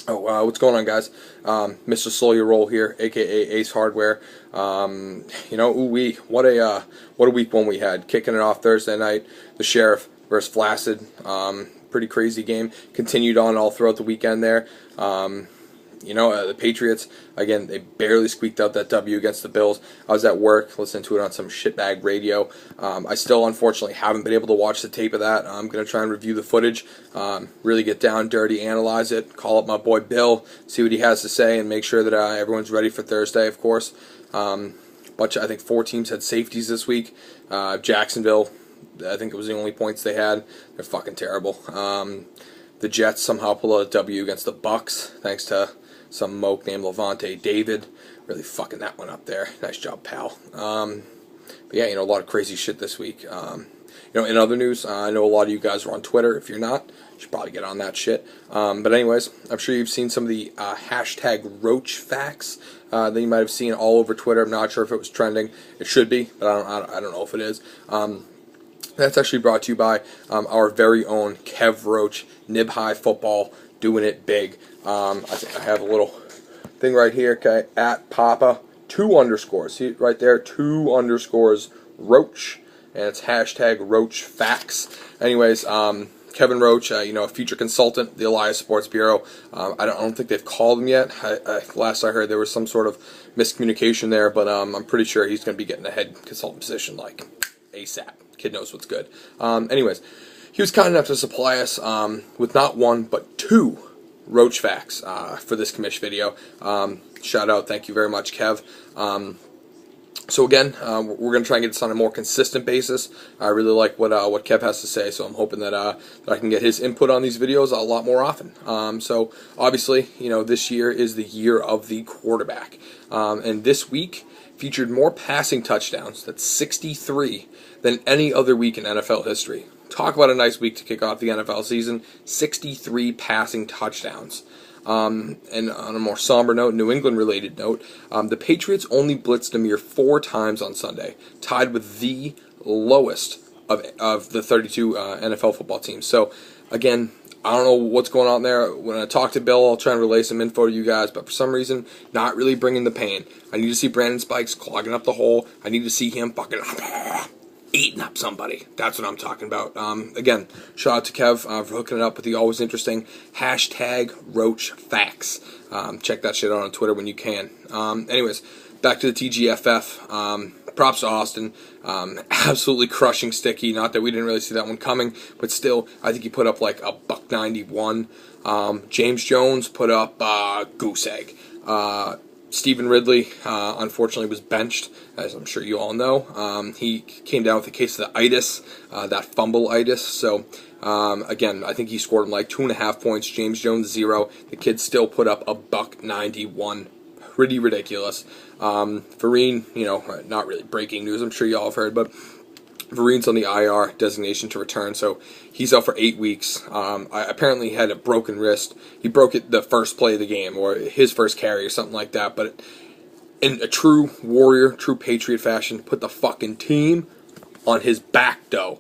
What's going on, guys? Mr. Slow Your Roll here, aka Ace Hardware. What a week one we had. Kicking it off Thursday night, the Sheriff versus Flaccid. Pretty crazy game. Continued on all throughout the weekend there. The Patriots, again, they barely squeaked out that W against the Bills. I was at work listening to it on some shitbag radio. I still, unfortunately, haven't been able to watch the tape of that. I'm going to try and review the footage, really get down dirty, analyze it, call up my boy Bill, see what he has to say, and make sure that everyone's ready for Thursday, of course. I think 4 teams had safeties this week. Jacksonville, I think it was the only points they had. They're fucking terrible. The Jets somehow pulled out a W against the Bucks, thanks to some moke named Levante David. Really fucking that one up there. Nice job, pal. A lot of crazy shit this week. In other news, I know a lot of you guys are on Twitter. If you're not, you should probably get on that shit. But anyways, I'm sure you've seen some of the hashtag Roach facts that you might have seen all over Twitter. I'm not sure if it was trending. It should be, but I don't know if it is. That's actually brought to you by our very own Kev Roach, Nib High Football, doing it big. I have a little thing right here, okay, at Papa, 2 underscores. See it right there, 2 underscores Roach, and it's hashtag Roach Facts. Anyways, Kevin Roach, a future consultant, the Elias Sports Bureau. I don't think they've called him yet. Last I heard, there was some sort of miscommunication there, but I'm pretty sure he's going to be getting a head consultant position like ASAP. Kid knows what's good. Anyways, he was kind enough to supply us with not 1 but 2 Roach facts for this commish video. Shout out, thank you very much, Kev. So again, we're going to try and get this on a more consistent basis. I really like what Kev has to say, so I'm hoping that I can get his input on these videos a lot more often. So obviously, this year is the year of the quarterback, and this week featured more passing touchdowns, that's 63, than any other week in NFL history. Talk about a nice week to kick off the NFL season. 63 passing touchdowns. And on a more somber note, New England-related note, the Patriots only blitzed a mere 4 times on Sunday, tied with the lowest of the 32 NFL football teams. So, again, I don't know what's going on there. When I talk to Bill, I'll try and relay some info to you guys, but for some reason, not really bringing the pain. I need to see Brandon Spikes clogging up the hole. I need to see him fucking eating up somebody. That's what I'm talking about. Again, shout out to Kev for hooking it up with the always interesting hashtag Roach Facts. Check that shit out on Twitter when you can. Anyways, back to the TGFF. Props to Austin. Absolutely crushing Sticky. Not that we didn't really see that one coming, but still, I think he put up like a $191. James Jones put up goose egg. Stephen Ridley, unfortunately, was benched, as I'm sure you all know. He came down with a case of the itis, that fumble-itis. So, again, I think he scored him like 2.5 points. James Jones, 0. The kid still put up a $191. Pretty ridiculous. Vereen, not really breaking news, I'm sure you all have heard, but Vereen's on the IR, designation to return, so he's out for 8 weeks. Apparently he had a broken wrist. He broke it the first play of the game, or his first carry, or something like that. But in a true warrior, true patriot fashion, put the fucking team on his back, though.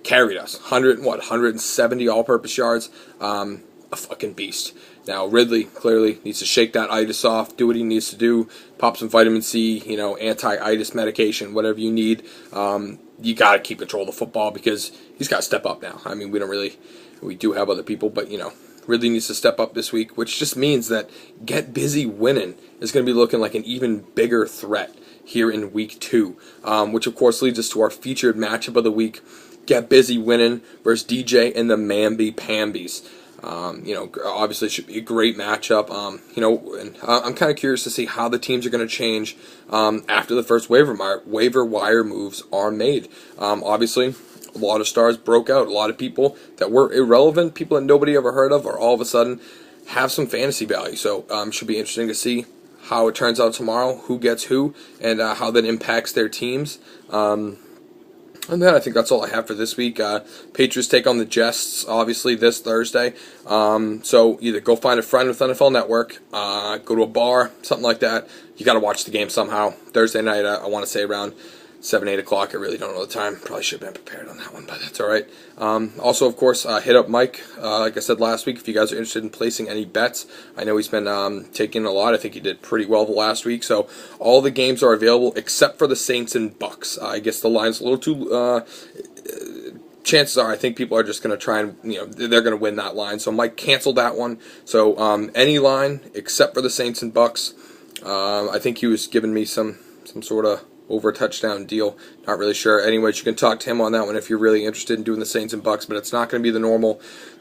Carried us. 170 all-purpose yards. A fucking beast. Now, Ridley clearly needs to shake that itis off, do what he needs to do, pop some vitamin C, anti-itis medication, whatever you need. You got to keep control of the football because he's got to step up now. I mean, we do have other people, but, Ridley needs to step up this week, which just means that Get Busy Winning is going to be looking like an even bigger threat here in Week 2, which, of course, leads us to our featured matchup of the week, Get Busy Winning versus DJ and the Mamby Pambies. Obviously it should be a great matchup. And I'm kind of curious to see how the teams are going to change after the first waiver wire moves are made. Obviously, a lot of stars broke out. A lot of people that were irrelevant, people that nobody ever heard of, are all of a sudden have some fantasy value. So should be interesting to see how it turns out tomorrow, who gets who, and how that impacts their teams. And then I think that's all I have for this week. Patriots take on the Jets, obviously, this Thursday. So either go find a friend with NFL Network, go to a bar, something like that. You got to watch the game somehow. Thursday night, I want to say around 7, 8 o'clock. I really don't know the time. Probably should have been prepared on that one, but that's all right. Also, of course, hit up Mike. Like I said last week, if you guys are interested in placing any bets, I know he's been taking a lot. I think he did pretty well the last week. So all the games are available except for the Saints and Bucks. I guess the line's a little too. Chances are, I think people are just going to try and, they're going to win that line. So Mike canceled that one. So any line except for the Saints and Bucks. I think he was giving me some sort of over a touchdown deal. Not really sure. Anyways, you can talk to him on that one if you're really interested in doing the Saints and Bucks, but it's not going to be the normal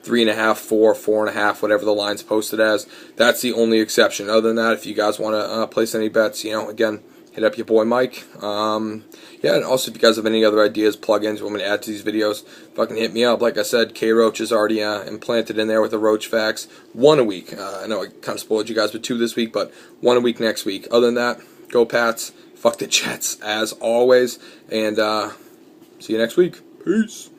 3.5, 4, 4.5, whatever the line's posted as. That's the only exception. Other than that, if you guys want to place any bets, again, hit up your boy Mike. Yeah, and also if you guys have any other ideas, plugins you want me to add to these videos, fucking hit me up. Like I said, K-Roach is already implanted in there with the Roach Facts. 1 a week. I know I kind of spoiled you guys with 2 this week, but 1 a week next week. Other than that, go Pats. Fuck the Jets, as always. And see you next week. Peace.